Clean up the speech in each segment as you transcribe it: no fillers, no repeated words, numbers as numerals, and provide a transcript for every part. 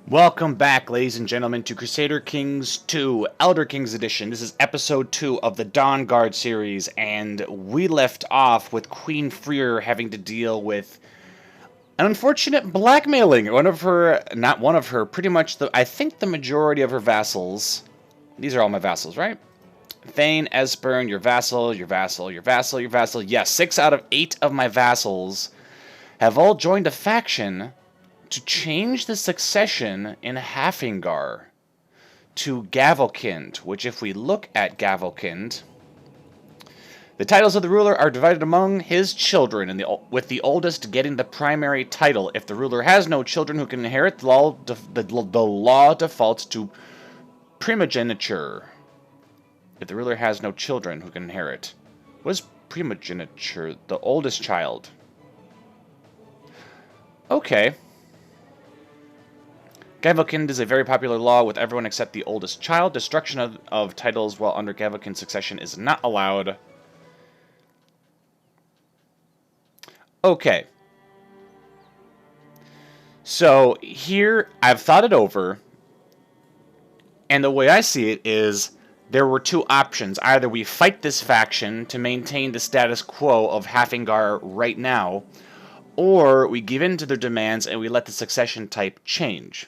Welcome back, ladies and gentlemen, to Crusader Kings 2, Elder Kings Edition. This is episode 2 of the Dawnguard series, and we left off with Queen Freer having to deal with an unfortunate blackmailing. Pretty much, I think the majority of her vassals. These are all my vassals, right? Thane, Esbern, your vassal, your vassal, your vassal, your vassal. Yes, 6 out of 8 of my vassals have all joined a faction to change the succession in Hafengar to Gavelkind, which if we look at Gavelkind, the titles of the ruler are divided among his children, and with the oldest getting the primary title. If the ruler has no children who can inherit, the law defaults to primogeniture. If the ruler has no children who can inherit. What is primogeniture? The oldest child. Okay. Gavelkind is a very popular law with everyone except the oldest child. Destruction of titles while under Gavelkind succession is not allowed. Okay. So, here, I've thought it over, and the way I see it is, there were two options. Either we fight this faction to maintain the status quo of Hafengar right now, or we give in to their demands and we let the succession type change.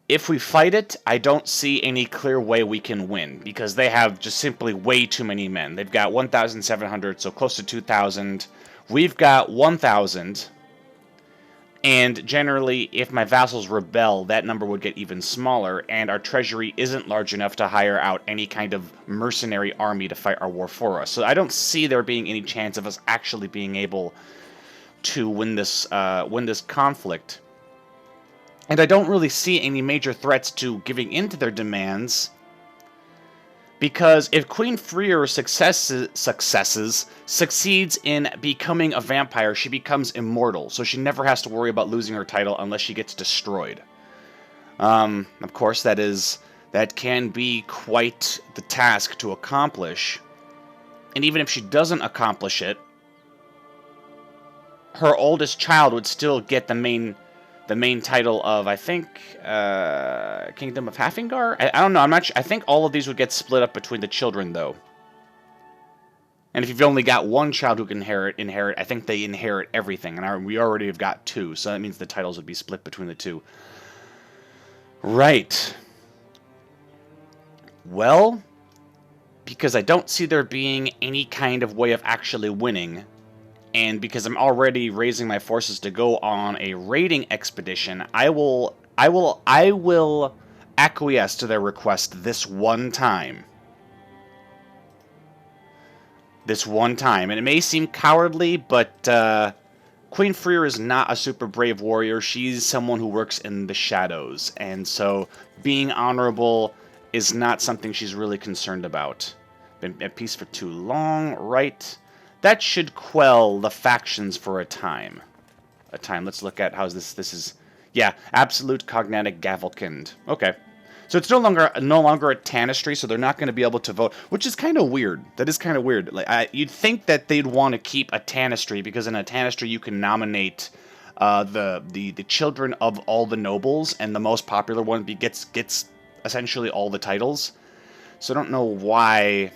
If we fight it, I don't see any clear way we can win, because they have just simply way too many men. They've got 1,700, so close to 2,000. We've got 1,000. And generally, if my vassals rebel, that number would get even smaller, and our treasury isn't large enough to hire out any kind of mercenary army to fight our war for us. So I don't see there being any chance of us actually being able to win this conflict. And I don't really see any major threats to giving in to their demands, because if Queen Freer succeeds in becoming a vampire, she becomes immortal, so she never has to worry about losing her title unless she gets destroyed. Of course, that can be quite the task to accomplish, and even if she doesn't accomplish it, her oldest child would still get the main title of, I think, Kingdom of Hafengar? I don't know, I'm not sure. I think all of these would get split up between the children, though. And if you've only got one child who can inherit, I think they inherit everything, and we already have got 2, so that means the titles would be split between the 2. Right. Well, because I don't see there being any kind of way of actually winning, and because I'm already raising my forces to go on a raiding expedition, I will acquiesce to their request this one time. This one time. And it may seem cowardly, but Queen Freer is not a super brave warrior. She's someone who works in the shadows. And so being honorable is not something she's really concerned about. Been at peace for too long, right? That should quell the factions for a time. Let's look at how this is. Yeah, absolute cognatic Gavelkind. Okay. So it's no longer a tanistry, so they're not going to be able to vote, which is kind of weird. That is kind of weird. Like, you'd think that they'd want to keep a tanistry, because in a tanistry you can nominate the children of all the nobles, and the most popular one gets essentially all the titles. So I don't know why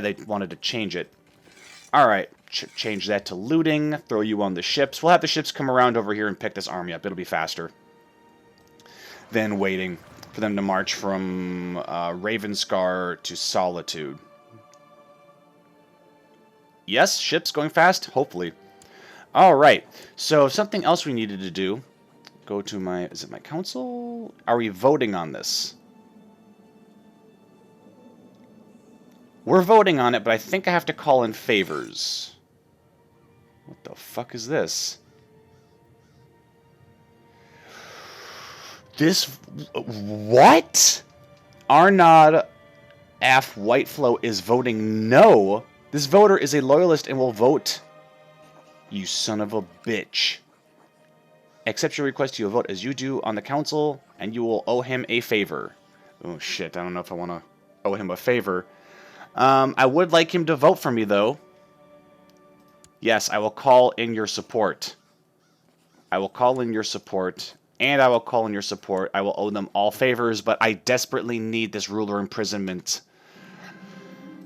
they wanted to change it. Alright, change that to looting, throw you on the ships. We'll have the ships come around over here and pick this army up. It'll be faster than waiting for them to march from Ravenscar to Solitude. Yes, ships going fast? Hopefully. Alright, so something else we needed to do. Go to my... Is it my council? Are we voting on this? We're voting on it, but I think I have to call in favors. What the fuck is this? What? Arnaud Af Whiteflow is voting no. This voter is a loyalist and will vote. You son of a bitch. Accept your request to vote as you do on the council, and you will owe him a favor. Oh shit, I don't know if I want to owe him a favor. I would like him to vote for me, though. Yes, I will call in your support. I will call in your support, And I will call in your support. I will owe them all favors, but I desperately need this ruler imprisonment.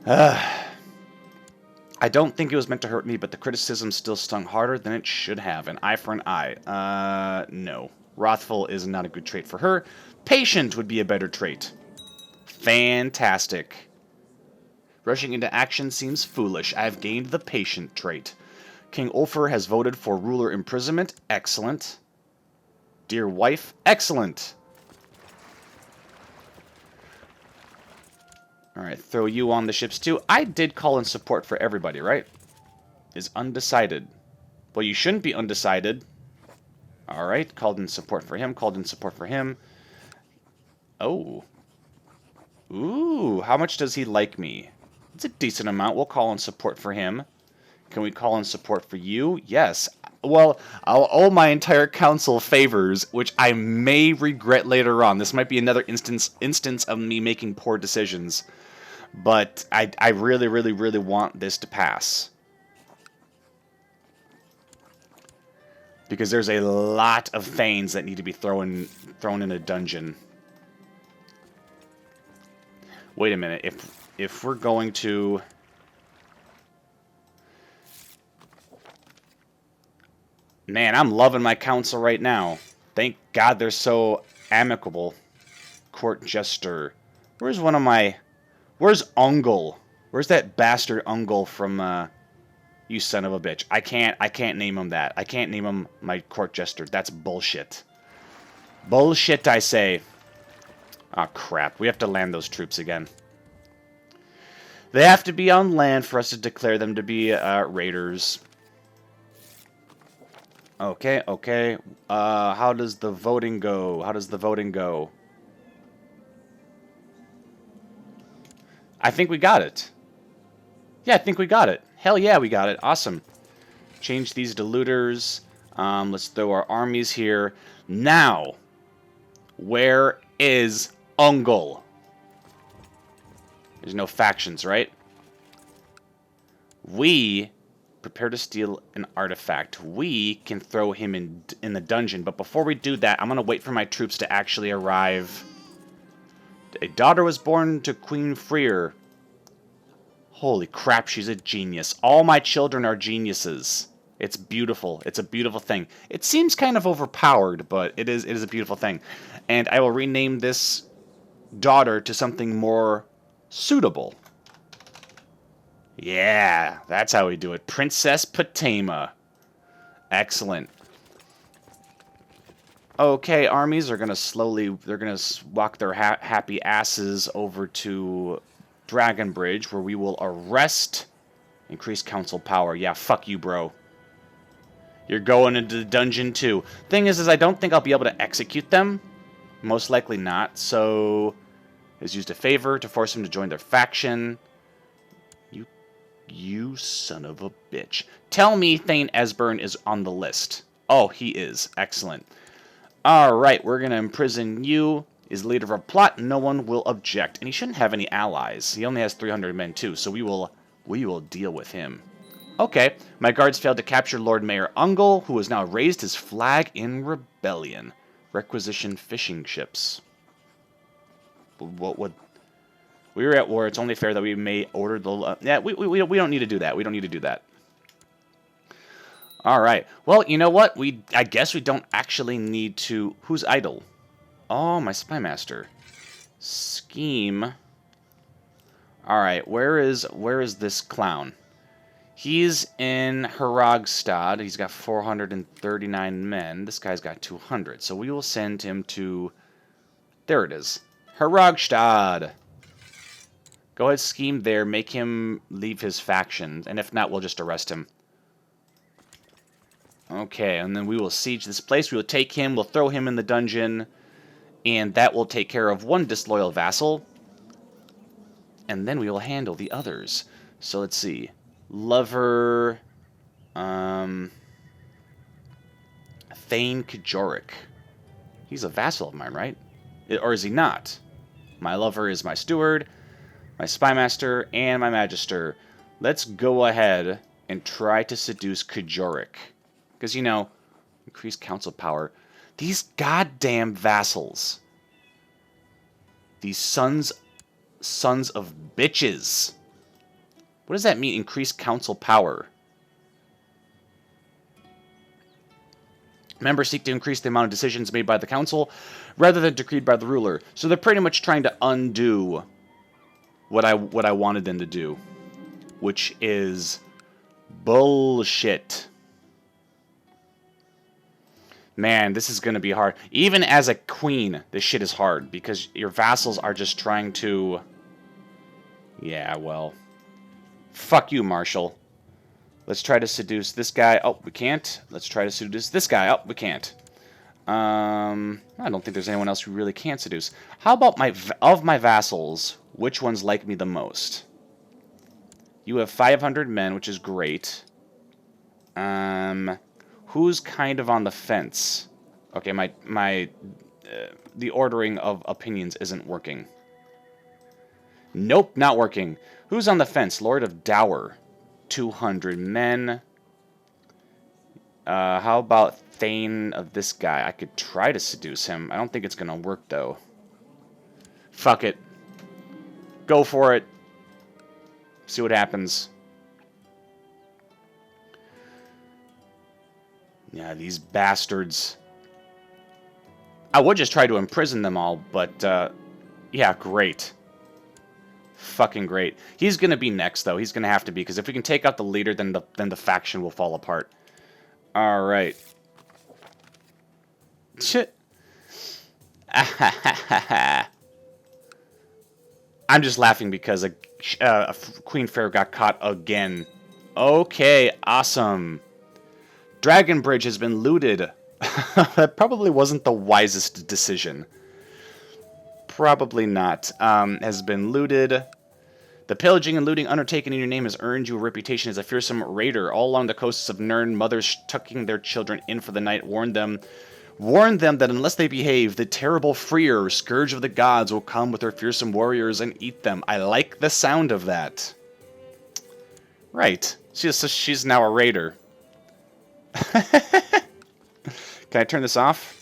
I don't think it was meant to hurt me, but the criticism still stung harder than it should have. An eye for an eye. No. Wrathful is not a good trait for her. Patient would be a better trait. Fantastic. Rushing into action seems foolish. I have gained the patient trait. King Ulfr has voted for ruler imprisonment. Excellent. Dear wife. Excellent. Alright, throw you on the ships too. I did call in support for everybody, right? Is undecided. Well, you shouldn't be undecided. Alright, called in support for him, called in support for him. Oh. Ooh, how much does he like me? It's a decent amount. We'll call in support for him. Can we call in support for you? Yes. Well, I'll owe my entire council favors, which I may regret later on. This might be another instance of me making poor decisions. But I really, really, really want this to pass. Because there's a lot of Thanes that need to be thrown in a dungeon. Wait a minute. If we're going to... Man, I'm loving my council right now. Thank God they're so amicable. Court Jester. Where's one of my... Where's Ungol? Where's that bastard Ungol from, you son of a bitch. I can't name him that. I can't name him my Court Jester. That's bullshit. Bullshit, I say. Oh, crap. We have to land those troops again. They have to be on land for us to declare them to be, raiders. Okay, okay. How does the voting go? How does the voting go? I think we got it. Yeah, I think we got it. Hell yeah, we got it. Awesome. Change these to looters. Let's throw our armies here. Now, where is Ungol? There's no factions, right? We prepare to steal an artifact. We can throw him in the dungeon. But before we do that, I'm going to wait for my troops to actually arrive. A daughter was born to Queen Freer. Holy crap, she's a genius. All my children are geniuses. It's beautiful. It's a beautiful thing. It seems kind of overpowered, but it is a beautiful thing. And I will rename this daughter to something more suitable. Yeah, that's how we do it. Princess Potema. Excellent. Okay, armies are going to slowly... They're going to walk their happy asses over to Dragon Bridge, where we will arrest... Increase council power. Yeah, fuck you, bro. You're going into the dungeon, too. Thing is I don't think I'll be able to execute them. Most likely not, so... Has used a favor to force him to join their faction. You son of a bitch. Tell me Thane Esbern is on the list. Oh, he is. Excellent. Alright, we're going to imprison you. Is the leader of our plot. No one will object. And he shouldn't have any allies. He only has 300 men, too, so we will deal with him. Okay, my guards failed to capture Lord Mayor Ungol, who has now raised his flag in rebellion. Requisition fishing ships. What would... We were at war. It's only fair that we may order the... yeah, we don't need to do that. We don't need to do that. All right. Well, you know what? I guess we don't actually need to... Who's idle? Oh, my spy master. Scheme. All right. Where is this clown? He's in Haragstad. He's got 439 men. This guy's got 200. So we will send him to... There it is. Haragstad. Go ahead, scheme there. Make him leave his faction. And if not, we'll just arrest him. Okay, and then we will siege this place. We will take him. We'll throw him in the dungeon. And that will take care of one disloyal vassal. And then we will handle the others. So let's see. Lover... Thane Kajoric. He's a vassal of mine, right? Or is he not? My lover is my steward, my spymaster, and my magister. Let's go ahead and try to seduce Kajoric. Because, you know, increase council power. These goddamn vassals. These sons of bitches. What does that mean, increased council power? Members seek to increase the amount of decisions made by the council rather than decreed by the ruler. So they're pretty much trying to undo what I wanted them to do, which is bullshit. Man, this is going to be hard. Even as a queen, this shit is hard because your vassals are just trying to... Yeah, well... Fuck you, Marshal. Let's try to seduce this guy. Oh, we can't. Let's try to seduce this guy. Oh, we can't. I don't think there's anyone else we really can seduce. How about of my vassals, which ones like me the most? You have 500 men, which is great. Who's kind of on the fence? Okay, the ordering of opinions isn't working. Nope, not working. Who's on the fence? Lord of Dower. 200 men. How about Thane of this guy? I could try to seduce him. I don't think it's going to work, though. Fuck it. Go for it. See what happens. Yeah, these bastards. I would just try to imprison them all, but, yeah, great. Fucking great. He's going to be next, though. He's going to have to be, because if we can take out the leader, then the faction will fall apart. Alright. Shit. I'm just laughing because a Queen Fair got caught again. Okay, awesome. Dragon Bridge has been looted. That probably wasn't the wisest decision. Probably not. Has been looted. The pillaging and looting undertaken in your name has earned you a reputation as a fearsome raider. All along the coasts of Nirn, mothers tucking their children in for the night warned them that unless they behave, the terrible Freer, scourge of the gods, will come with their fearsome warriors and eat them. I like the sound of that. Right. She's now a raider. Can I turn this off?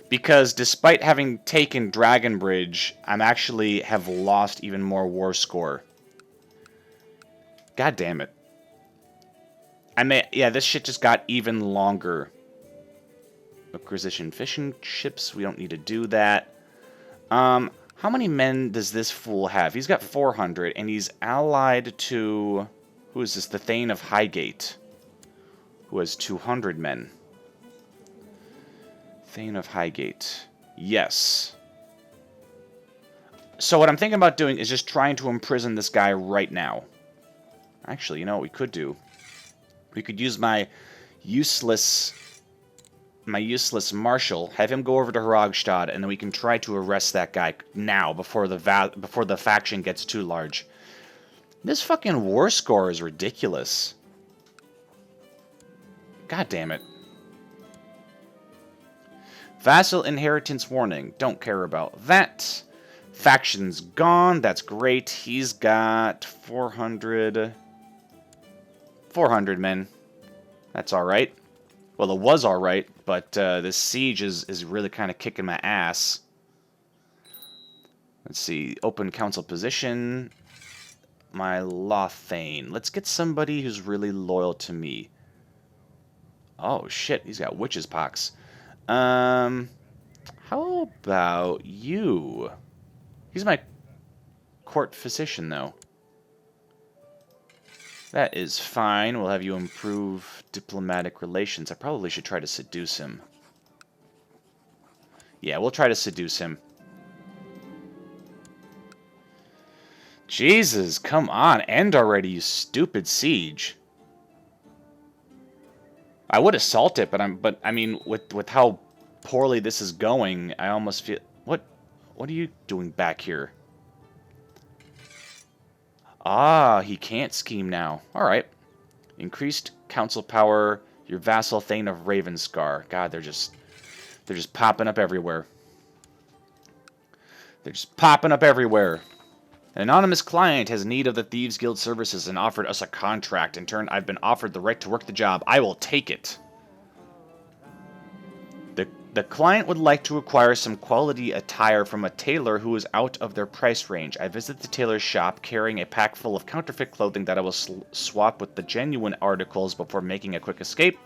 Because despite having taken Dragon Bridge, I'm actually have lost even more war score. God damn it. Yeah, this shit just got even longer. Acquisition fishing ships, we don't need to do that. How many men does this fool have? He's got 400, and he's allied to... Who is this? The Thane of Highgate, who has 200 men. Thane of Highgate. Yes. So what I'm thinking about doing is just trying to imprison this guy right now. Actually, you know what we could do? We could use my useless marshal, have him go over to Hrogstad, and then we can try to arrest that guy now before the faction gets too large. This fucking war score is ridiculous. God damn it. Vassal inheritance warning. Don't care about that. Faction's gone. That's great. He's got 400 men. That's alright. Well, it was alright, but this siege is really kind of kicking my ass. Let's see. Open council position. My Lothane. Let's get somebody who's really loyal to me. Oh, shit. He's got witch's pox. How about you? He's my court physician, though. That is fine. We'll have you improve diplomatic relations. I probably should try to seduce him. Yeah, we'll try to seduce him. Jesus, come on. End already, you stupid siege. I would assault it, but I mean, with how poorly this is going, I almost feel... What are you doing back here? Ah, he can't scheme now. Alright. Increased council power, your vassal Thane of Ravenscar. God, they're just popping up everywhere. They're just popping up everywhere. An anonymous client has need of the Thieves Guild services and offered us a contract. In turn, I've been offered the right to work the job. I will take it. The client would like to acquire some quality attire from a tailor who is out of their price range. I visit the tailor's shop carrying a pack full of counterfeit clothing that I will swap with the genuine articles before making a quick escape.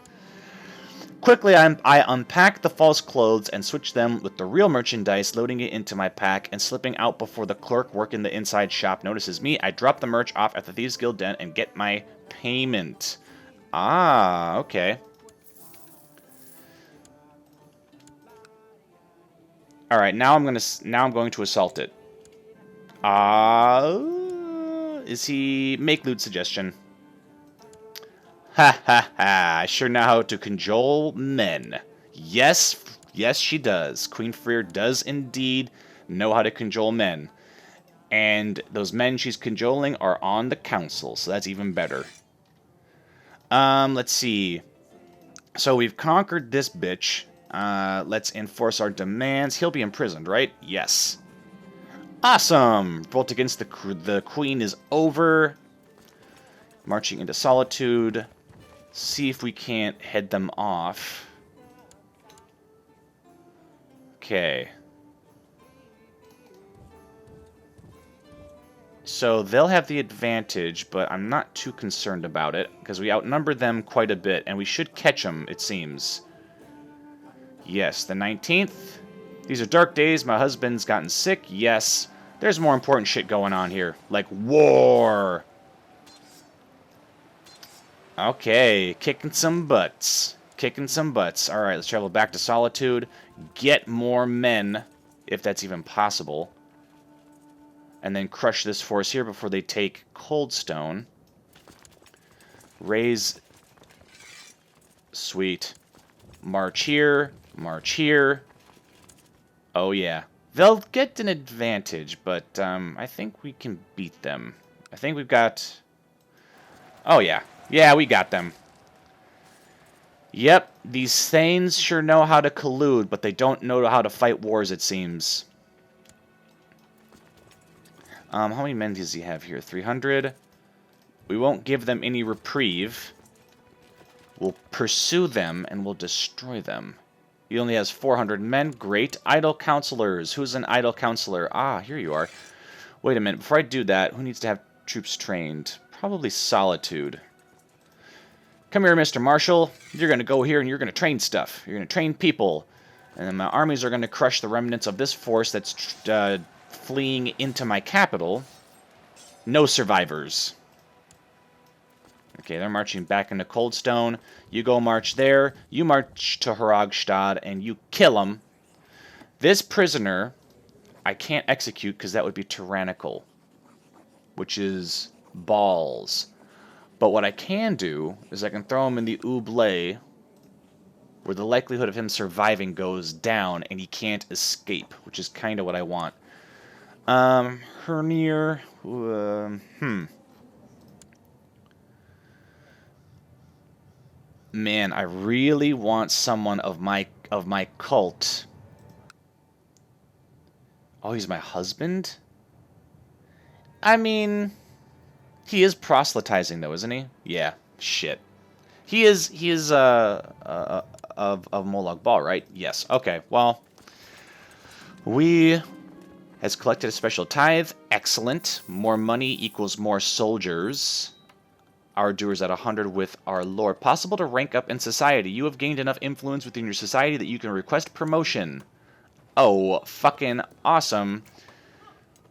Quickly, I unpack the false clothes and switch them with the real merchandise, loading it into my pack and slipping out before the clerk working the inside shop notices me. I drop the merch off at the Thieves Guild den and get my payment. Ah, okay. All right, now I'm going to assault it. Is he make loot suggestion? Ha ha ha! I sure know how to cajole men. Yes, yes, she does. Queen Freer does indeed know how to cajole men, and those men she's cajoling are on the council, so that's even better. Let's see. So we've conquered this bitch. Let's enforce our demands. He'll be imprisoned, right? Yes. Awesome! Revolt against the queen is over. Marching into solitude. See if we can't head them off. Okay. So they'll have the advantage, but I'm not too concerned about it, because we outnumber them quite a bit, and we should catch them, it seems. Yes, the 19th. These are dark days. My husband's gotten sick. Yes. There's more important shit going on here, like war. Okay, kicking some butts. Kicking some butts. Alright, let's travel back to Solitude. Get more men, if that's even possible. And then crush this force here before they take Coldstone. Raise. Sweet. March here. March here. Oh, yeah. They'll get an advantage, but I think we can beat them. I think we've got... Oh, yeah. Yeah, we got them. Yep, these Thanes sure know how to collude, but they don't know how to fight wars, it seems. How many men does he have here? 300. We won't give them any reprieve. We'll pursue them, and we'll destroy them. He only has 400 men. Great. Idle counselors. Who's an idle counselor? Ah, here you are. Wait a minute. Before I do that, who needs to have troops trained? Probably Solitude. Come here, Mr. Marshal. You're going to go here and you're going to train stuff. You're going to train people. And then my armies are going to crush the remnants of this force that's fleeing into my capital. No survivors. Okay, they're marching back into Coldstone. You go march there. You march to Haragstad and you kill them. This prisoner, I can't execute because that would be tyrannical. Which is balls. But what I can do is I can throw him in the oubliette, where the likelihood of him surviving goes down and he can't escape, which is kind of what I want. Hernir, Man, I really want someone of my cult. Oh, he's my husband? I mean, he is proselytizing though, isn't he? Yeah, shit. He is of Molag Bal, right? Yes. Okay. Well, we has collected a special tithe. Excellent. More money equals more soldiers. Our doers at 100 with our lord. Possible to rank up in society. You have gained enough influence within your society that you can request promotion. Oh, fucking awesome.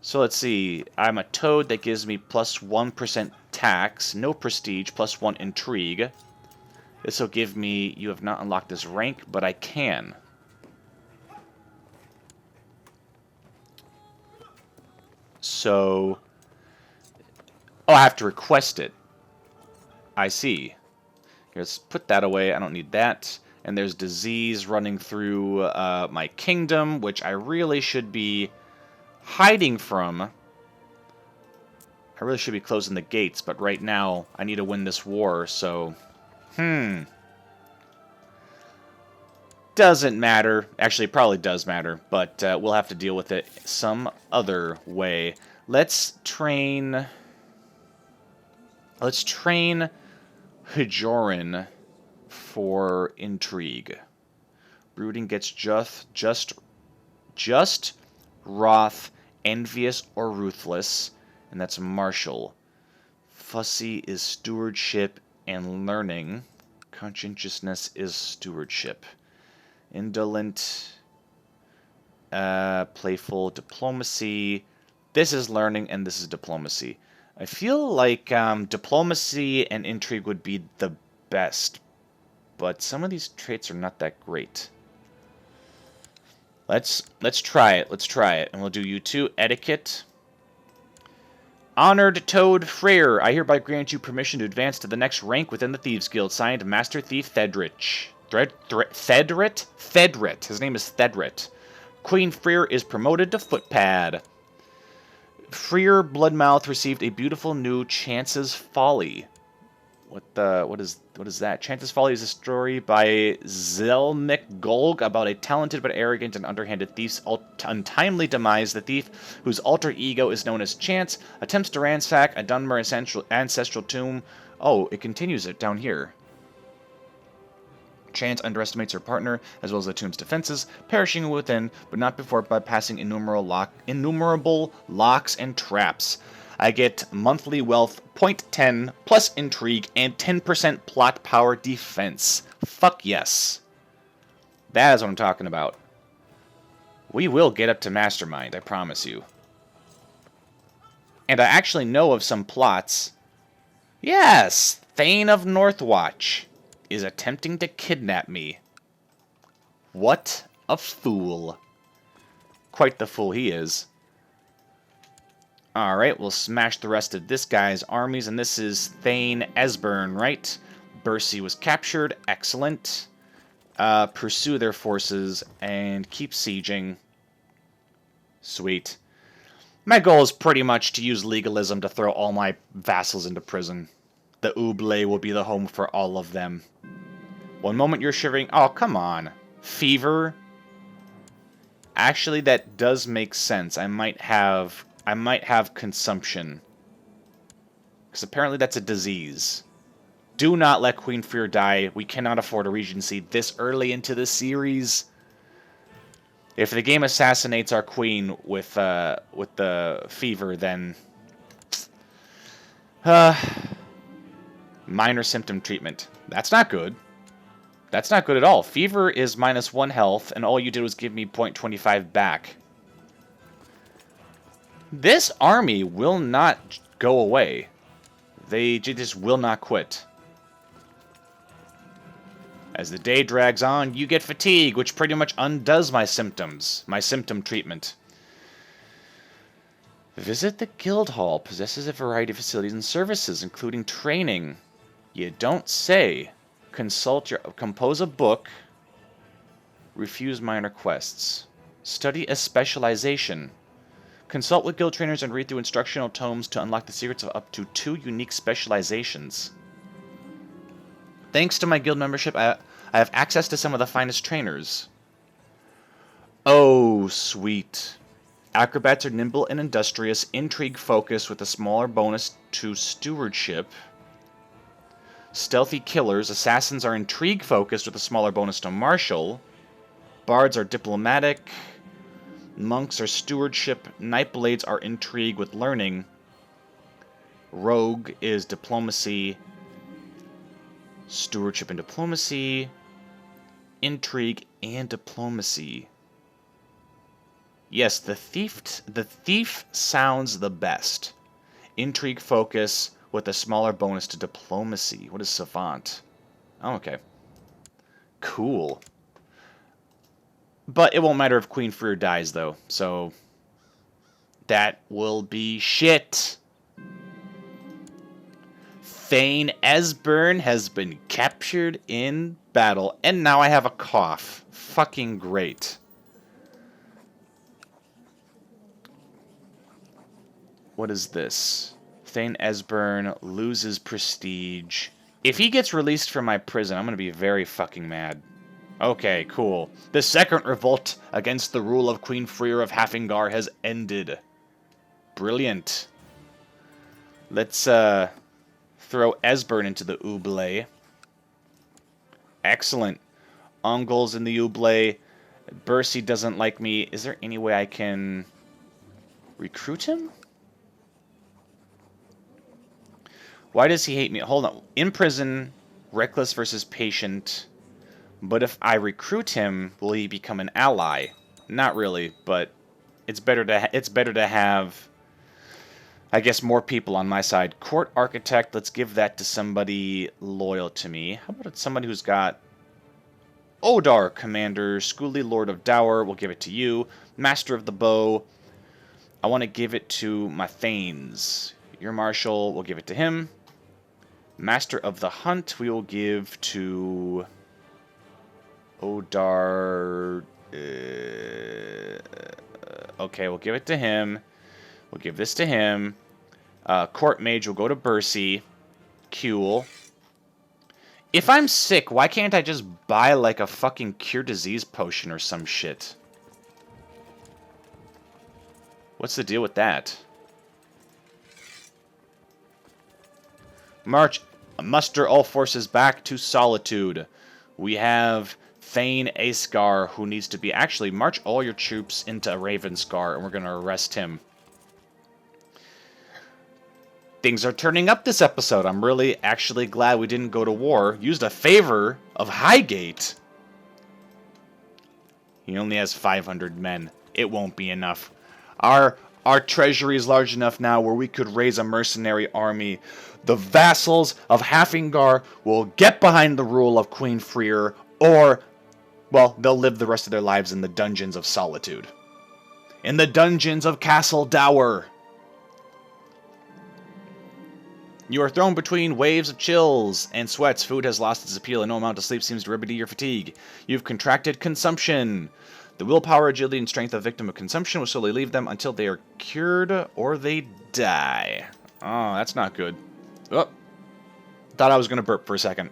So let's see. I'm a toad. That gives me plus 1% tax. No prestige. Plus 1 intrigue. This will give me... You have not unlocked this rank, but I can. So... Oh, I have to request it. I see. Here, let's put that away. I don't need that. And there's disease running through my kingdom, which I really should be hiding from. I really should be closing the gates, but right now I need to win this war, so... Doesn't matter. Actually, it probably does matter, but we'll have to deal with it some other way. Let's train... Let's train Hajoran for intrigue. Brooding gets just, wroth, envious, or ruthless, and that's martial. Fussy is stewardship and learning. Conscientiousness is stewardship. Indolent, playful, diplomacy. This is learning, and this is diplomacy. I feel like diplomacy and intrigue would be the best, but some of these traits are not that great. Let's try it. Let's try it, and we'll do you two. Etiquette. Honored Toad Freyr, I hereby grant you permission to advance to the next rank within the Thieves Guild. Signed, Master Thief Thedrich. Thedrit? Thedrit. His name is Thedrit. Queen Freyr is promoted to Footpad. Freyr Bloodmouth received a beautiful new Chance's Folly. What is that? Chance's Folly is a story by Zelmic Golg about a talented but arrogant and underhanded thief's untimely demise. The thief, whose alter ego is known as Chance, attempts to ransack a Dunmer ancestral tomb. Oh, it continues it down here. Chance underestimates her partner, as well as the tomb's defenses, perishing within, but not before bypassing innumerable locks and traps. I get monthly wealth 0.10 plus intrigue and 10% plot power defense. Fuck yes. That is what I'm talking about. We will get up to Mastermind, I promise you. And I actually know of some plots. Yes! Thane of Northwatch is attempting to kidnap me. What a fool. Quite the fool he is. Alright, we'll smash the rest of this guy's armies, and this is Thane Esbern, right? Bercy was captured, excellent. Pursue their forces, and keep sieging. Sweet. My goal is pretty much to use legalism to throw all my vassals into prison. The Oubliette will be the home for all of them. One moment you're shivering... Oh, come on. Fever? Actually, that does make sense. I might have consumption. Because apparently that's a disease. Do not let Queen Freyr die. We cannot afford a regency this early into the series. If the game assassinates our queen with the fever, then... minor symptom treatment. That's not good. That's not good at all. Fever is -1 health, and all you did was give me 0.25 back. This army will not go away. They just will not quit. As the day drags on, you get fatigue, which pretty much undoes my symptoms, my symptom treatment. Visit the guild hall. Possesses a variety of facilities and services, including training. You don't say. Compose a book. Refuse minor quests. Study a specialization. Consult with guild trainers and read through instructional tomes to unlock the secrets of up to 2 unique specializations. Thanks to my guild membership, I have access to some of the finest trainers. Oh, sweet. Acrobats are nimble and industrious, intrigue-focused with a smaller bonus to stewardship. Stealthy killers, assassins are intrigue-focused with a smaller bonus to martial. Bards are diplomatic. Monks are stewardship. Nightblades are intrigue with learning. Rogue is diplomacy. Stewardship and diplomacy. Intrigue and diplomacy. Yes, the thief sounds the best. Intrigue focus with a smaller bonus to diplomacy. What is savant? Oh, okay. Cool. But it won't matter if Queen Freyr dies, though. So that will be shit. Thane Esbern has been captured in battle. And now I have a cough. Fucking great. What is this? Thane Esbern loses prestige. If he gets released from my prison, I'm going to be very fucking mad. Okay, cool. The second revolt against the rule of Queen Freyr of Hafengar has ended. Brilliant. Let's throw Esbern into the Oubliette. Excellent. Ungol's in the Oubliette. Bercy doesn't like me. Is there any way I can recruit him? Why does he hate me? Hold on. Imprison, reckless versus patient. But if I recruit him, will he become an ally? Not really, but it's better to have, I guess, more people on my side. Court architect, let's give that to somebody loyal to me. How about somebody who's got Odar, commander, Schooly, lord of dower, we'll give it to you. Master of the bow, I want to give it to my thanes. Your marshal, we'll give it to him. Master of the hunt, we will give to Odar. Okay, we'll give it to him. We'll give this to him. Court mage will go to Bercy. Cool. If I'm sick, why can't I just buy like a fucking cure disease potion or some shit? What's the deal with that? Muster all forces back to Solitude. We have Thane Aesgar, who needs to be... Actually, march all your troops into Ravenscar, and we're going to arrest him. Things are turning up this episode. I'm really actually glad we didn't go to war. Used a favor of Highgate. He only has 500 men. It won't be enough. Our treasury is large enough now where we could raise a mercenary army. The vassals of Haffingar will get behind the rule of Queen Freer, or, well, they'll live the rest of their lives in the dungeons of Solitude. In the dungeons of Castle Dower. You are thrown between waves of chills and sweats. Food has lost its appeal, and no amount of sleep seems to remedy your fatigue. You've contracted consumption. The willpower, agility, and strength of a victim of consumption will slowly leave them until they are cured or they die. Oh, that's not good. Oh, thought I was going to burp for a second.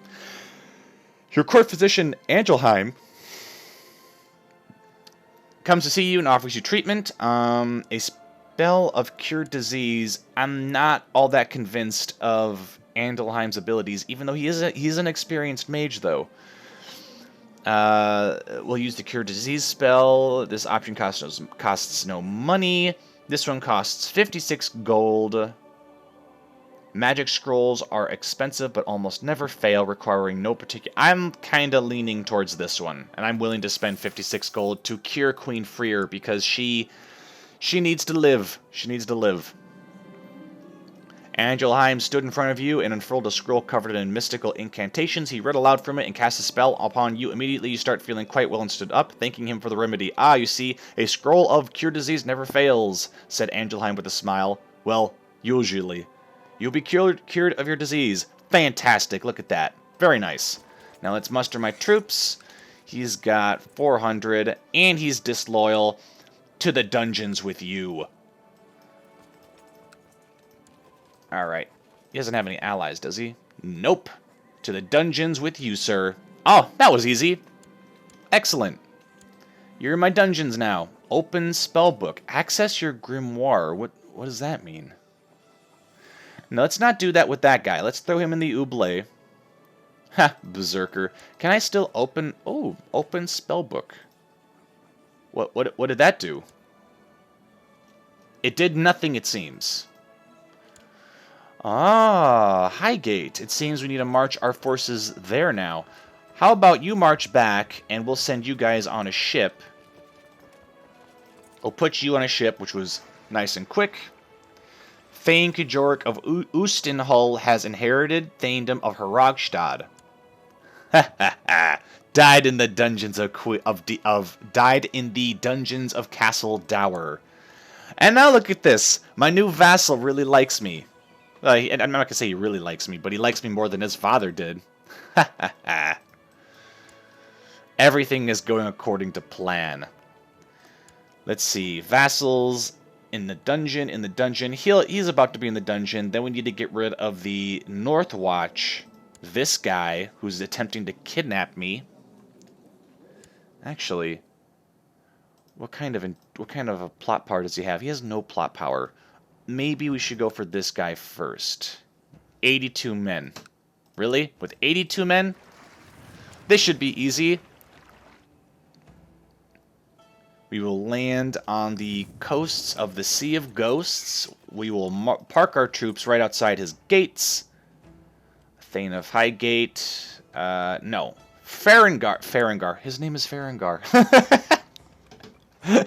Your court physician, Angelheim, comes to see you and offers you treatment. A spell of cure disease. I'm not all that convinced of Angelheim's abilities, even though he's an experienced mage, though. We'll use the cure disease spell. This option costs no money. This one costs 56 gold. Magic scrolls are expensive, but almost never fail, requiring no particular... I'm kind of leaning towards this one, and I'm willing to spend 56 gold to cure Queen Freer, because she needs to live. She needs to live. Angelheim stood in front of you and unfurled a scroll covered in mystical incantations. He read aloud from it and cast a spell upon you. Immediately you start feeling quite well and stood up, thanking him for the remedy. Ah, you see, a scroll of cure disease never fails, said Angelheim with a smile. Well, usually. You'll be cured of your disease. Fantastic, look at that. Very nice. Now let's muster my troops. He's got 400, and he's disloyal. To the dungeons with you. Alright. He doesn't have any allies, does he? Nope. To the dungeons with you, sir. Oh, that was easy. Excellent. You're in my dungeons now. Open spellbook. Access your grimoire. What does that mean? No, let's not do that with that guy. Let's throw him in the Oubliette. Ha, berserker. Can I still open... Oh, open spellbook. What did that do? It did nothing, it seems. Ah, Highgate. It seems we need to march our forces there now. How about you march back, and we'll send you guys on a ship. We'll put you on a ship, which was nice and quick. Thane Kjork of Oostenhull has inherited Thanedom of Herogstad. Ha ha ha. Died in the dungeons died in the dungeons of Castle Dower. And now look at this. My new vassal really likes me. I'm not going to say he really likes me, but he likes me more than his father did. Ha ha ha. Everything is going according to plan. Let's see. Vassals in the dungeon, He's about to be in the dungeon. Then we need to get rid of the North Watch. This guy who's attempting to kidnap me. Actually, what kind of a plot power does he have? He has no plot power. Maybe we should go for this guy first. 82 men. Really? With 82 men? This should be easy. We will land on the coasts of the Sea of Ghosts. We will park our troops right outside his gates. Thane of Highgate. No. Farengar. His name is Farengar.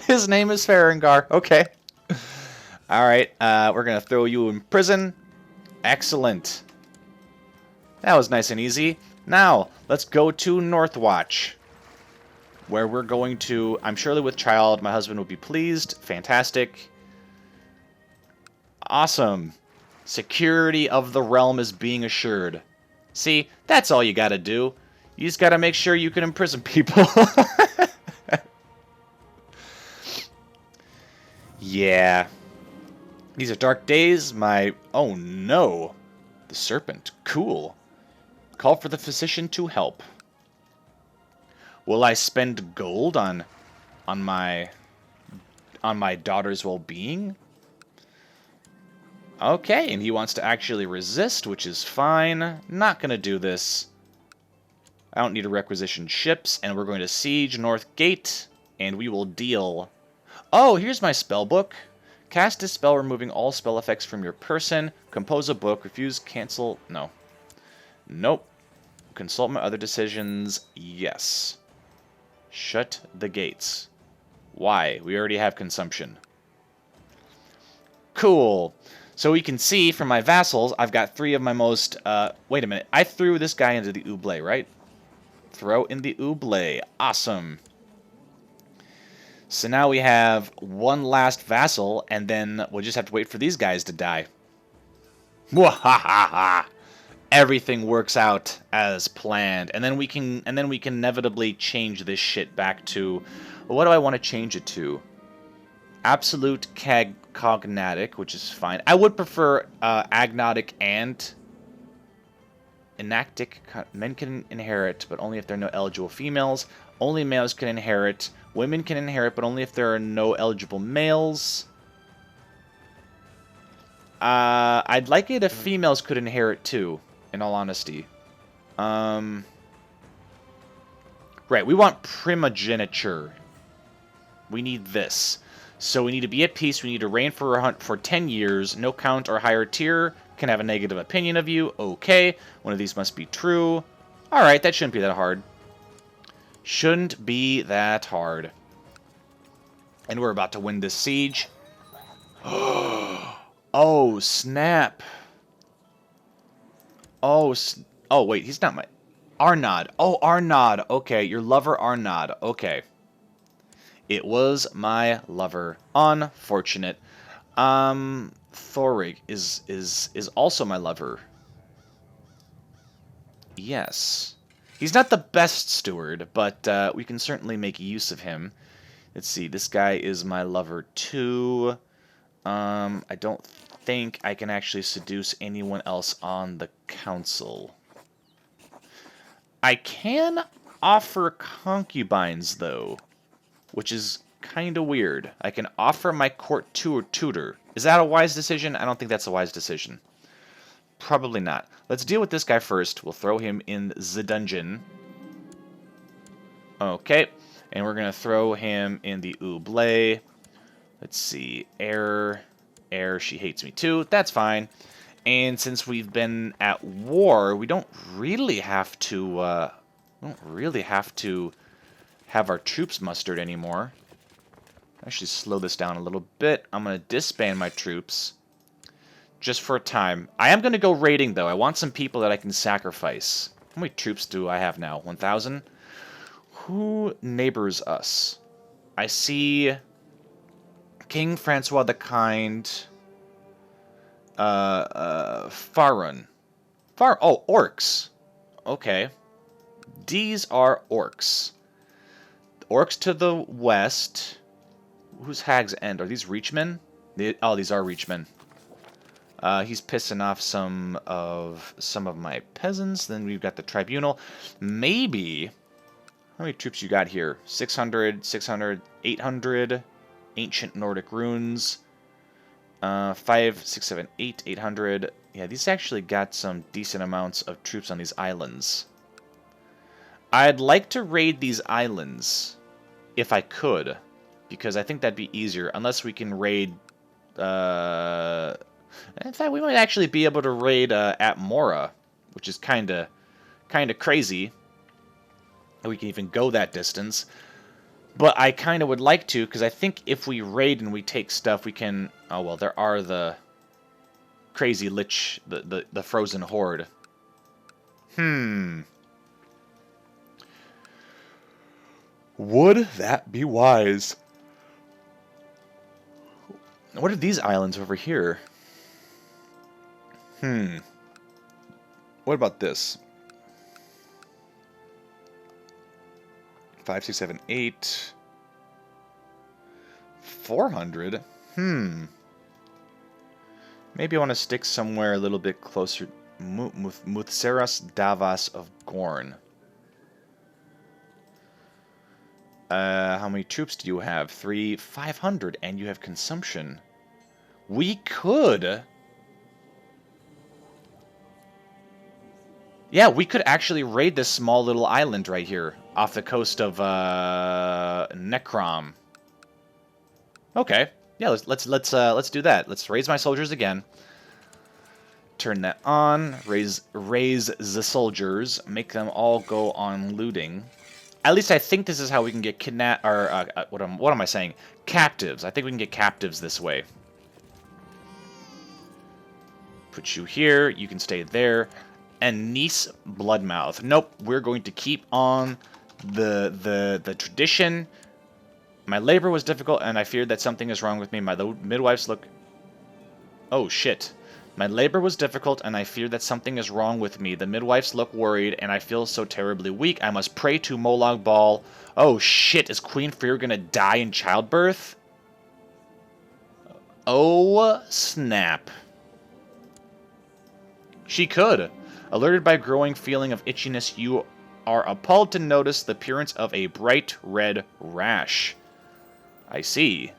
His name is Farengar. Okay. Alright, we're going to throw you in prison. Excellent. That was nice and easy. Now, let's go to Northwatch, where we're going to... I'm surely with child. My husband will be pleased. Fantastic. Awesome. Security of the realm is being assured. See, that's all you gotta do. You just gotta make sure you can imprison people. Yeah. These are dark days. Oh no. The serpent. Cool. Call for the physician to help. Will I spend gold on my daughter's well-being? Okay, and he wants to actually resist, which is fine. Not gonna do this. I don't need to requisition ships, and we're going to siege North Gate, and we will deal... Oh, here's my spell book. Cast a spell removing all spell effects from your person. Compose a book. Refuse, cancel... No. Nope. Consult my other decisions. Yes. Shut the gates. Why? We already have consumption. Cool. So we can see from my vassals, I've got 3 of my most... wait a minute. I threw this guy into the oubliette, right? Throw in the oubliette. Awesome. So now we have 1 last vassal, and then we'll just have to wait for these guys to die. Mwahaha! Everything works out as planned, and then we can inevitably change this shit back to... Well, what do I want to change it to? Absolute cognatic, which is fine. I would prefer agnotic and enactic. Men can inherit, but only if there are no eligible females. Only males can inherit. Women can inherit, but only if there are no eligible males. I'd like it if females could inherit too, in all honesty. Right, we want primogeniture. We need this. So we need to be at peace. We need to reign for a hunt for 10 years. No count or higher tier can have a negative opinion of you. Okay. One of these must be true. Alright, that shouldn't be that hard. Shouldn't be that hard. And we're about to win this siege. Oh, snap. Oh, wait, he's not my... Arnaud. Oh, Arnaud. Okay, your lover Arnaud. Okay. It was my lover. Unfortunate. Thorig is also my lover. Yes. He's not the best steward, but we can certainly make use of him. Let's see, this guy is my lover too. I don't think I can actually seduce anyone else on the council. I can offer concubines, though, which is kind of weird. I can offer my court tutor. Is that a wise decision? I don't think that's a wise decision. Probably not. Let's deal with this guy first. We'll throw him in the dungeon. Okay. And we're going to throw him in the oubliette. Let's see. Error. She hates me too. That's fine. And since we've been at war, we don't really have to... have our troops mustered anymore. Actually slow this down a little bit. I'm going to disband my troops just for a time. I am going to go raiding, though. I want some people that I can sacrifice. How many troops do I have now? 1,000? Who neighbors us? I see King Francois the Kind, Farun. Oh, orcs. Okay. These are orcs. Orcs to the west. Who's Hag's End? Are these Reachmen? Oh, these are Reachmen. He's pissing off some of my peasants. Then we've got the tribunal. Maybe... How many troops you got here? 600, 600, 800. Ancient Nordic runes. 5, 6, 7, 8, 800. Yeah, these actually got some decent amounts of troops on these islands. I'd like to raid these islands, if I could, because I think that'd be easier, unless we can raid... in fact, we might actually be able to raid at Mora, which is kind of crazy. We can even go that distance. But I kind of would like to, because I think if we raid and we take stuff, we can... Oh, well, there are the crazy lich, the frozen horde. Would that be wise? What are these islands over here? What about this? 5, 6, 7, 8. 400? Maybe I want to stick somewhere a little bit closer. Muthseras Davas of Gorn. How many troops do you have? 3, 500, and you have consumption. We could... Yeah, we could actually raid this small little island right here off the coast of Necrom. Okay, yeah, let's do that. Let's raise my soldiers again. Turn that on. Raise the soldiers. Make them all go on looting. At least I think this is how we can get kidnapped. Or what am I saying? Captives. I think we can get captives this way. Put you here. You can stay there. And Nice Bloodmouth. Nope, we're going to keep on the tradition. My labor was difficult, and I feared that something is wrong with me. My midwives look... Oh, shit. My labor was difficult, and I fear that something is wrong with me. The midwives look worried, and I feel so terribly weak. I must pray to Molag Bal. Oh, shit. Is Queen Freer going to die in childbirth? Oh, snap. She could. Alerted by a growing feeling of itchiness, you are appalled to notice the appearance of a bright red rash. I see.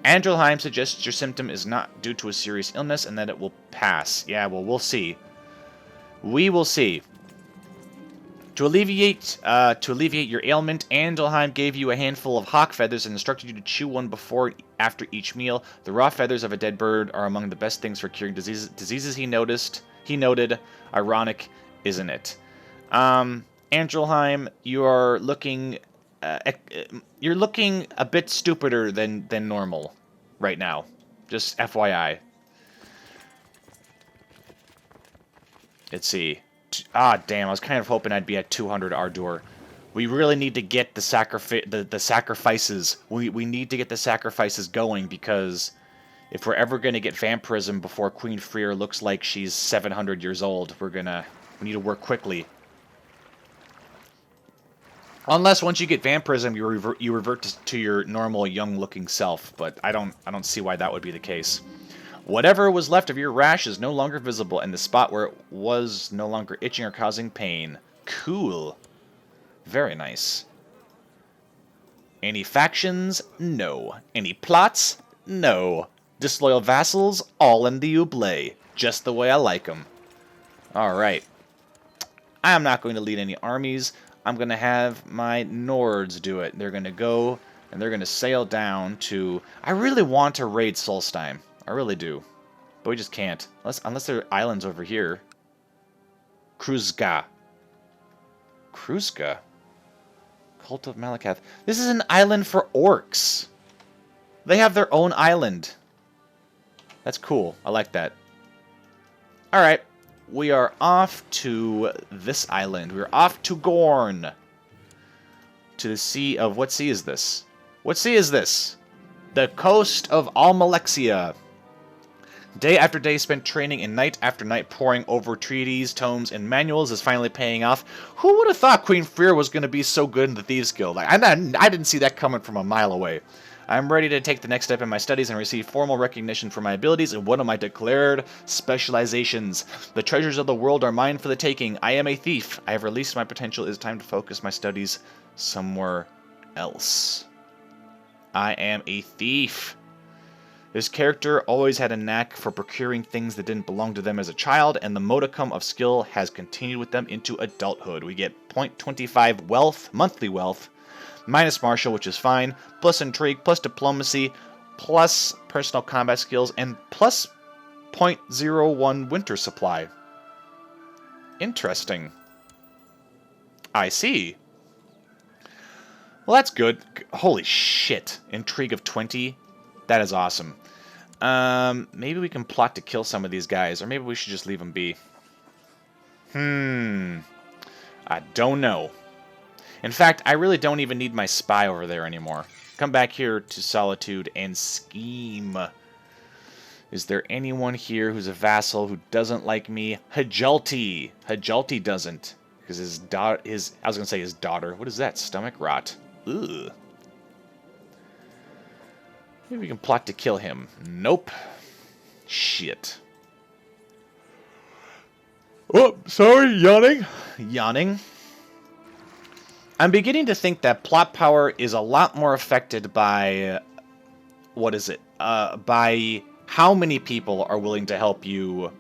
Andrelheim suggests your symptom is not due to a serious illness and that it will pass. Yeah, well, we'll see. We will see. To alleviate your ailment, Andrelheim gave you a handful of hawk feathers and instructed you to chew one before and after each meal. The raw feathers of a dead bird are among the best things for curing diseases he noted. Ironic, isn't it? Andrelheim, you are looking... you're looking a bit stupider than normal right now. Just FYI. Let's see. Ah, damn, I was kind of hoping I'd be at 200 Ardur. We really need to get the sacrifices. We need to get the sacrifices going, because if we're ever going to get vampirism before Queen Freer looks like she's 700 years old, we need to work quickly. Unless once you get vampirism, you revert to your normal young-looking self, but I don't see why that would be the case. Whatever was left of your rash is no longer visible, and the spot where it was no longer itching or causing pain. Cool. Very nice. Any factions? No. Any plots? No. Disloyal vassals? All in the oubliette. Just the way I like them. Alright. I'm not going to lead any armies. I'm going to have my Nords do it. They're going to go, and they're going to sail down to... I really want to raid Solstheim. I really do. But we just can't. Unless there are islands over here. Kruzga. Kruzga? Cult of Malakath. This is an island for orcs. They have their own island. That's cool. I like that. Alright. We are off to this island. We're off to Gorn. To the sea of... What sea is this? What sea is this? The coast of Almalexia. Day after day spent training and night after night poring over treaties, tomes, and manuals is finally paying off. Who would have thought Queen Freer was going to be so good in the Thieves Guild? Like, I didn't see that coming from a mile away. I'm ready to take the next step in my studies and receive formal recognition for my abilities in one of my declared specializations. The treasures of the world are mine for the taking. I am a thief. I have released my potential. It is time to focus my studies somewhere else. I am a thief. This character always had a knack for procuring things that didn't belong to them as a child, and the modicum of skill has continued with them into adulthood. We get 0.25 wealth, monthly wealth, minus martial, which is fine, plus intrigue, plus diplomacy, plus personal combat skills, and plus 0.01 winter supply. Interesting. I see. Well, that's good. Holy shit. Intrigue of 20? That is awesome. Maybe we can plot to kill some of these guys, or maybe we should just leave them be. I don't know. In fact, I really don't even need my spy over there anymore. Come back here to Solitude and scheme. Is there anyone here who's a vassal who doesn't like me? Hajulti. Hajulti doesn't. Because his daughter, I was going to say his daughter. What is that? Stomach rot. Ugh. Maybe we can plot to kill him. Nope. Shit. Oh, sorry, yawning. Yawning. I'm beginning to think that plot power is a lot more affected by... what is it? By how many people are willing to help you...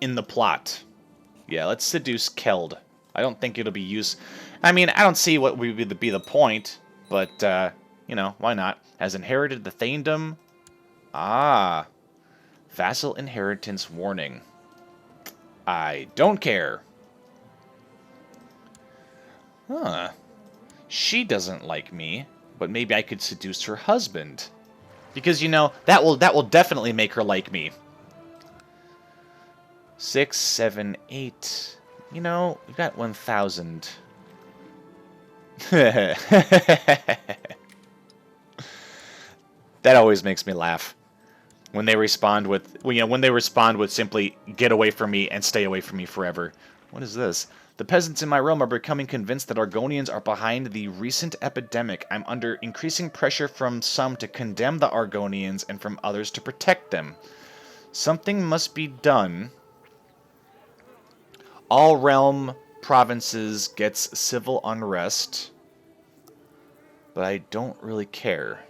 in the plot. Yeah, let's seduce Keld. I don't think it'll be used... I mean, I don't see what would be the point, but, you know, why not? Has inherited the Thaindom. Ah. Vassal inheritance warning. I don't care. Huh. She doesn't like me, but maybe I could seduce her husband. Because, you know, that will definitely make her like me. 6, 7, 8. You know, we've got 1,000. That always makes me laugh. When they respond with, when they respond with simply, get away from me and stay away from me forever. What is this? The peasants in my realm are becoming convinced that Argonians are behind the recent epidemic. I'm under increasing pressure from some to condemn the Argonians and from others to protect them. Something must be done. All realm provinces gets civil unrest. But I don't really care.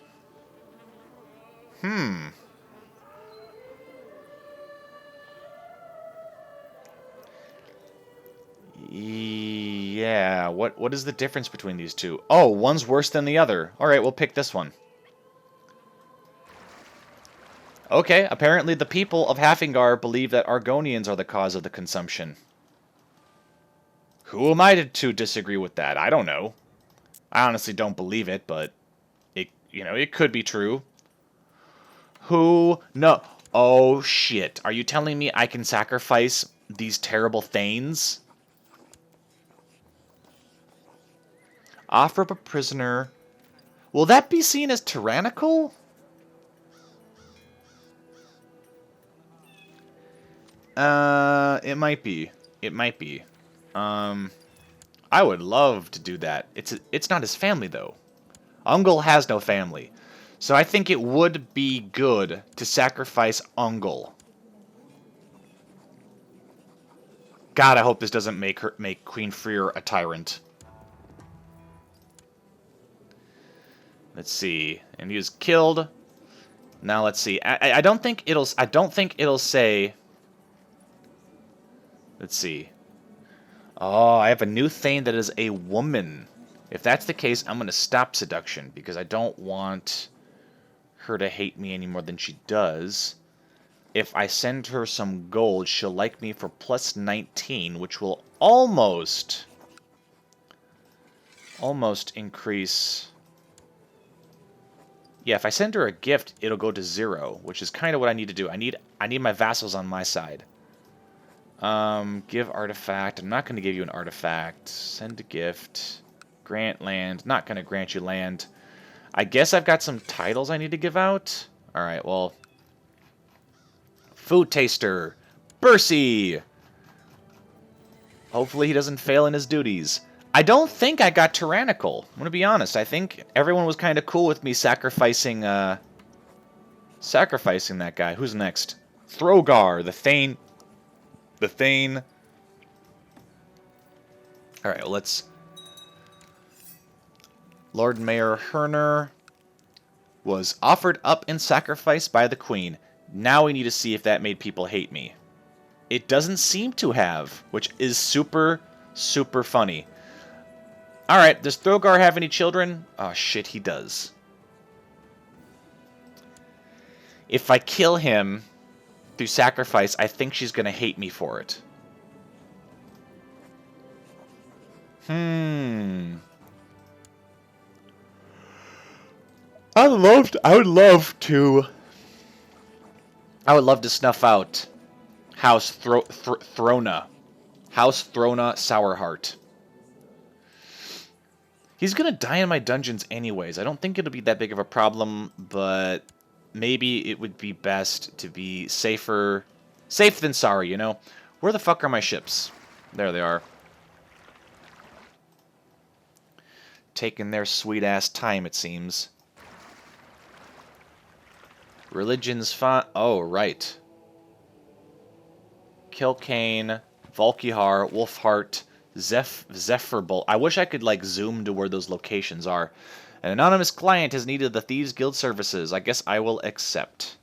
Yeah, what is the difference between these two? Oh, one's worse than the other. Alright, we'll pick this one. Okay, apparently the people of Hafengar believe that Argonians are the cause of the consumption. Who am I to disagree with that? I don't know. I honestly don't believe it, but it could be true. Who? No. Oh, shit. Are you telling me I can sacrifice these terrible Thanes? Offer up a prisoner. Will that be seen as tyrannical? It might be. It might be. I would love to do that. It's not his family, though. Ungol has no family. So I think it would be good to sacrifice Ungol. God, I hope this doesn't make Queen Freer a tyrant. Let's see. And he was killed. Now let's see. I don't think it'll say. Let's see. Oh, I have a new Thane that is a woman. If that's the case, I'm going to stop seduction because I don't want her to hate me any more than she does. If I send her some gold, she'll like me for plus 19, which will almost increase. Yeah, if I send her a gift, it'll go to 0, which is kind of what I need to do. I need my vassals on my side. Give artifact. I'm not going to give you an artifact. Send a gift. Grant land. Not going to grant you land. I guess I've got some titles I need to give out. Alright, well. Food Taster. Bercy. Hopefully he doesn't fail in his duties. I don't think I got tyrannical. I'm going to be honest. I think everyone was kind of cool with me sacrificing that guy. Who's next? Throgar, the Thane. The Thane. Alright, well, let's... Lord Mayor Herner was offered up in sacrifice by the Queen. Now we need to see if that made people hate me. It doesn't seem to have, which is super, super funny. Alright, does Throgar have any children? Oh shit, he does. If I kill him through sacrifice, I think she's going to hate me for it. I would love to snuff out House Throna. House Throna Sourheart. He's gonna die in my dungeons anyways. I don't think it'll be that big of a problem, but maybe it would be best to be safe than sorry, you know? Where the fuck are my ships? There they are. Taking their sweet-ass time, it seems. Religion's fine. Oh, right. Kilcane, Volkihar, Wolfheart, Zephyrbolt. I wish I could, like, zoom to where those locations are. An anonymous client has needed the Thieves Guild services. I guess I will accept.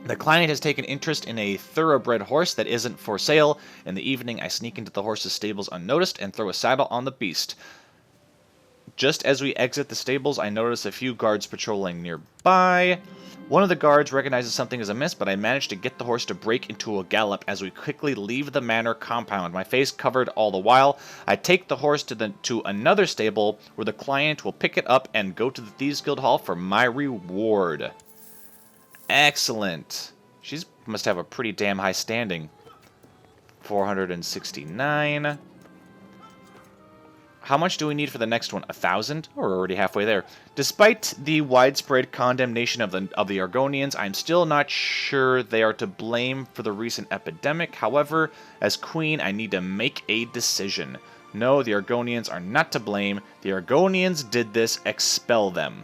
The client has taken interest in a thoroughbred horse that isn't for sale. In the evening, I sneak into the horse's stables unnoticed and throw a saddle on the beast. Just as we exit the stables, I notice a few guards patrolling nearby. One of the guards recognizes something is amiss, but I manage to get the horse to break into a gallop as we quickly leave the manor compound, my face covered all the while. I take the horse to another stable, where the client will pick it up and go to the Thieves Guild Hall for my reward. Excellent. She must have a pretty damn high standing. 469. How much do we need for the next one? 1,000? We're already halfway there. Despite the widespread condemnation of the Argonians, I'm still not sure they are to blame for the recent epidemic. However, as queen, I need to make a decision. No, the Argonians are not to blame. The Argonians did this. Expel them.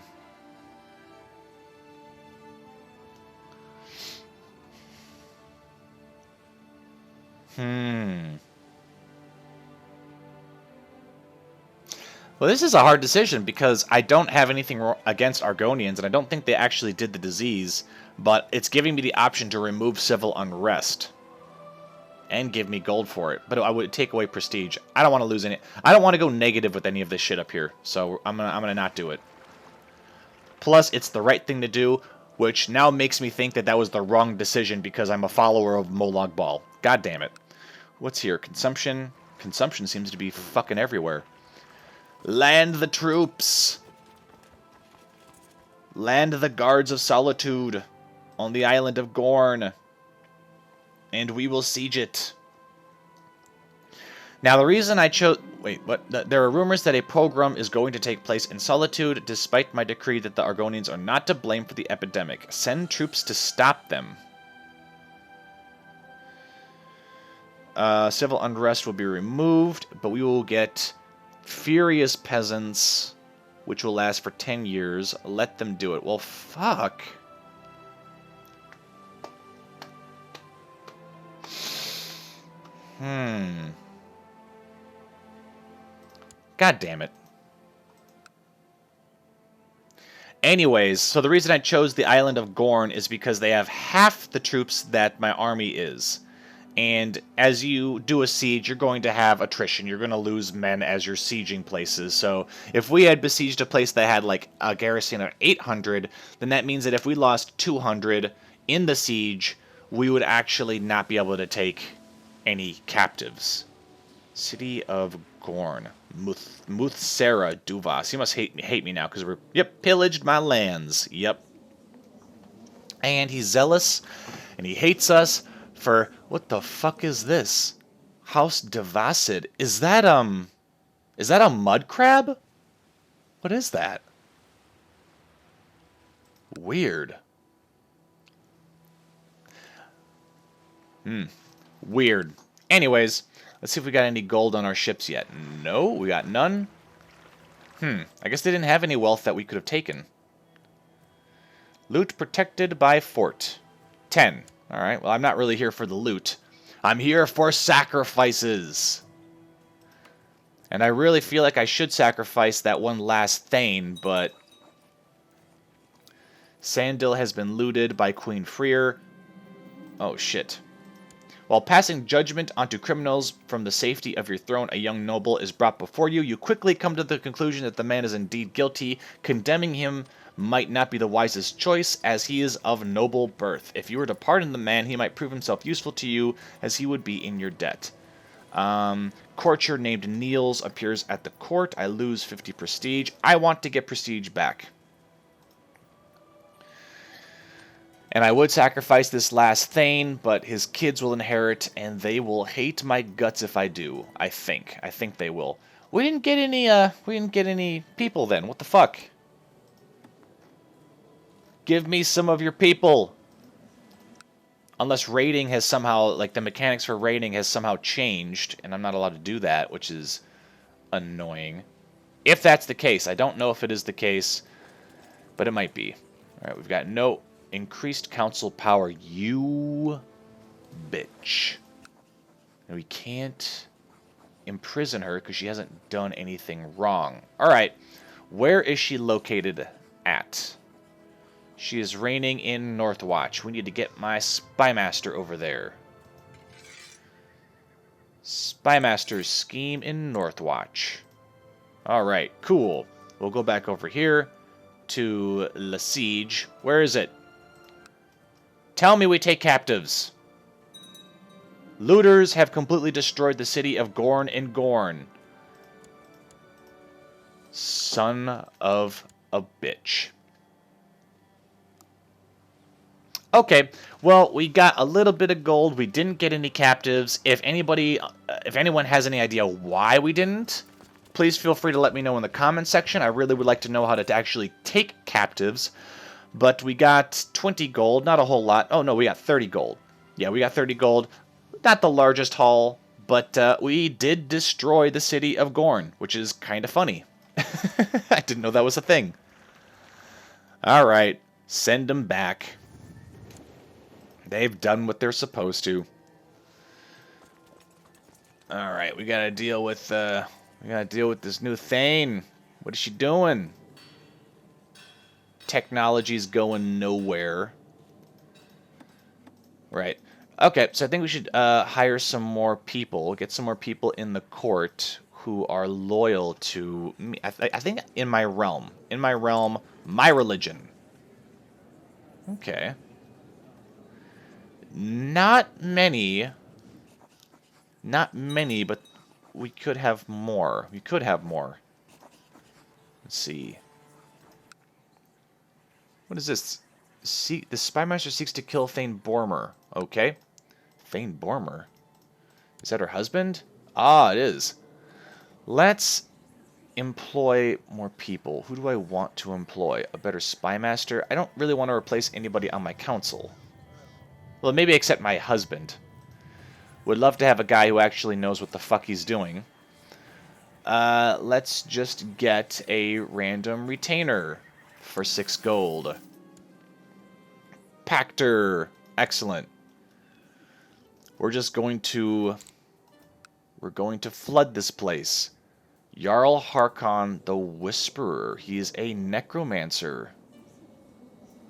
Well, this is a hard decision because I don't have anything against Argonians, and I don't think they actually did the disease, but it's giving me the option to remove civil unrest and give me gold for it. But I would take away prestige. I don't want to lose any. I don't want to go negative with any of this shit up here, so I'm gonna not do it. Plus, it's the right thing to do, which now makes me think that that was the wrong decision because I'm a follower of Molag Bal. God damn it. What's here? Consumption. Consumption seems to be fucking everywhere. Land the troops! Land the guards of solitude on the island of Gorn, and we will siege it. Now, the reason I chose... Wait, what? There are rumors that a pogrom is going to take place in Solitude, despite my decree that the Argonians are not to blame for the epidemic. Send troops to stop them. Civil unrest will be removed, but we will get furious peasants, which will last for 10 years. Let them do it. Well, fuck. God damn it. Anyways, so the reason I chose the island of Gorn is because they have half the troops that my army is. And as you do a siege, you're going to have attrition. You're going to lose men as you're sieging places. So if we had besieged a place that had like a garrison of 800, then that means that if we lost 200 in the siege, we would actually not be able to take any captives. City of Gorn. Muthsera Duvas. He must hate me now because we're, pillaged my lands. Yep. And he's zealous, and he hates us for, what the fuck is this? House Devacid. Is that a mud crab? What is that? Weird. Weird. Anyways, let's see if we got any gold on our ships yet. No, we got none. I guess they didn't have any wealth that we could have taken. Loot protected by fort. 10. Alright, well, I'm not really here for the loot. I'm here for sacrifices. And I really feel like I should sacrifice that one last Thane, but Sandil has been looted by Queen Freer. Oh, shit. While passing judgment onto criminals from the safety of your throne, a young noble is brought before you. You quickly come to the conclusion that the man is indeed guilty. Condemning him might not be the wisest choice, as he is of noble birth. If you were to pardon the man, he might prove himself useful to you, as he would be in your debt. Courtier named Niels appears at the court. I lose 50 prestige. I want to get prestige back. And I would sacrifice this last Thane, but his kids will inherit, and they will hate my guts if I do. I think they will. We didn't get any people then. What the fuck? Give me some of your people. Unless raiding has somehow, like the mechanics for raiding has somehow changed, and I'm not allowed to do that, which is annoying. If that's the case, I don't know if it is the case, but it might be. All right, we've got no increased council power, you bitch. And we can't imprison her because she hasn't done anything wrong. All right, where is she located at? She is reigning in Northwatch. We need to get my Spymaster over there. Spymaster's scheme in Northwatch. All right, cool. We'll go back over here to Le Siege. Where is it? Tell me we take captives. Looters have completely destroyed the city of Gorn and Gorn. Son of a bitch. Okay, well, we got a little bit of gold. We didn't get any captives. If anyone has any idea why we didn't, please feel free to let me know in the comment section. I really would like to know how to actually take captives. But we got 20 gold, not a whole lot. Oh, no, we got 30 gold. Yeah, we got 30 gold. Not the largest haul, but we did destroy the city of Gorn, which is kind of funny. I didn't know that was a thing. All right, send them back. They've done what they're supposed to. All right, we gotta deal with this new Thane. What is she doing? Technology's going nowhere. Right. Okay, so I think we should hire some more people. Get some more people in the court who are loyal to me. I think in my realm. In my realm, my religion. Okay. Not many. Not many, but we could have more. We could have more. Let's see. What is this? The Spymaster seeks to kill Thane Bormer. Okay. Thane Bormer? Is that her husband? Ah, it is. Let's employ more people. Who do I want to employ? A better Spymaster? I don't really want to replace anybody on my council. Well, maybe except my husband. Would love to have a guy who actually knows what the fuck he's doing. Let's just get a random retainer for 6 gold. Pactor. Excellent. We're going to flood this place. Jarl Harkon the Whisperer. He is a necromancer.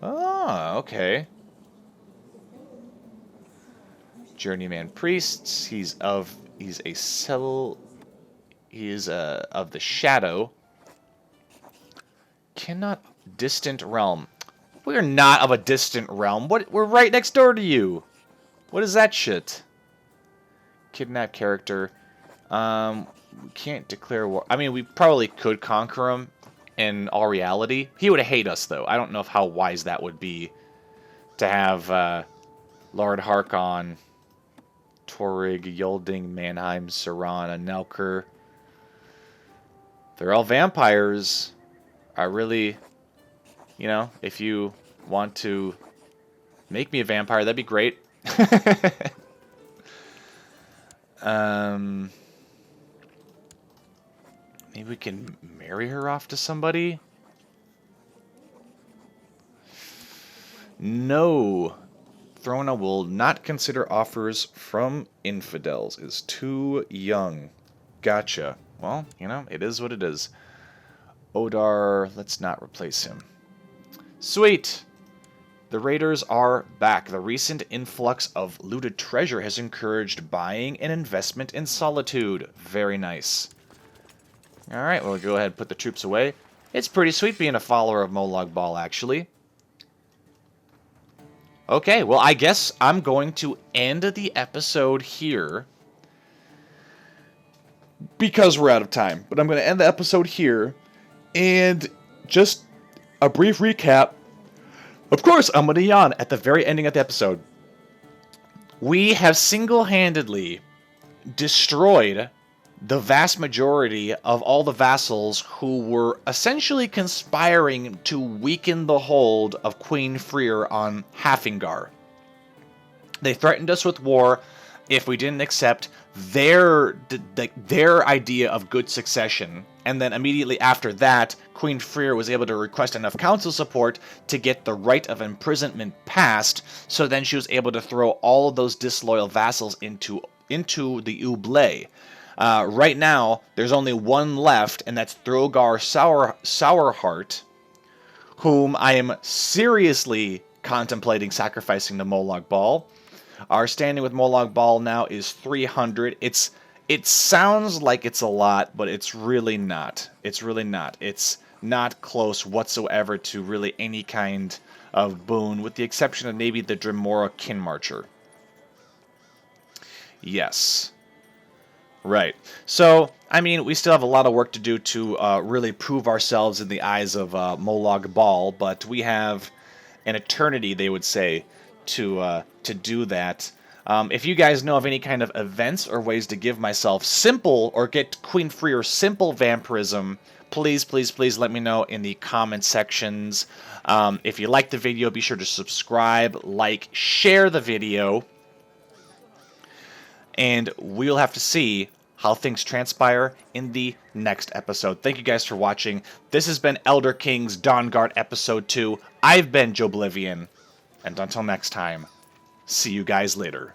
Ah, okay. Journeyman priests. He is of the shadow. Cannot distant realm. We're not of a distant realm. We're right next door to you. What is that shit? Kidnap character. We can't declare war. I mean, we probably could conquer him in all reality. He would hate us, though. I don't know how wise that would be to have Lord Harkon, Torig, Yolding, Mannheim, Serana, Nelker. They're all vampires. I really, if you want to make me a vampire, that'd be great. Maybe we can marry her off to somebody? No. Throna will not consider offers from infidels. Is too young. Gotcha. Well, it is what it is. Odar, let's not replace him. Sweet. The raiders are back. The recent influx of looted treasure has encouraged buying and investment in solitude. Very nice. Alright, we'll go ahead and put the troops away. It's pretty sweet being a follower of Molag Bal, actually. Okay, well, I guess I'm going to end the episode here, because we're out of time. But I'm going to end the episode here, and just a brief recap. Of course, I'm going to yawn at the very ending of the episode. We have single-handedly destroyed the vast majority of all the vassals who were essentially conspiring to weaken the hold of Queen Freer on Hafengar. They threatened us with war if we didn't accept their idea of good succession. And then immediately after that, Queen Freer was able to request enough council support to get the right of imprisonment passed, so then she was able to throw all of those disloyal vassals into the oubliette. Right now, there's only one left, and that's Throgar Sourheart, whom I am seriously contemplating sacrificing to Molag Bal. Our standing with Molag Bal now is 300. It sounds like it's a lot, but it's really not. It's really not. It's not close whatsoever to really any kind of boon, with the exception of maybe the Dremora Kinmarcher. Yes. Right. So, I mean, we still have a lot of work to do to really prove ourselves in the eyes of Molag Bal, but we have an eternity, they would say, to do that. If you guys know of any kind of events or ways to give myself simple, or get Queen Freer simple vampirism, please, please, please let me know in the comment sections. If you like the video, be sure to subscribe, like, share the video, and we'll have to see how things transpire in the next episode. Thank you guys for watching. This has been Elder Kings Dawnguard Episode 2. I've been Joeblivion, and until next time, see you guys later.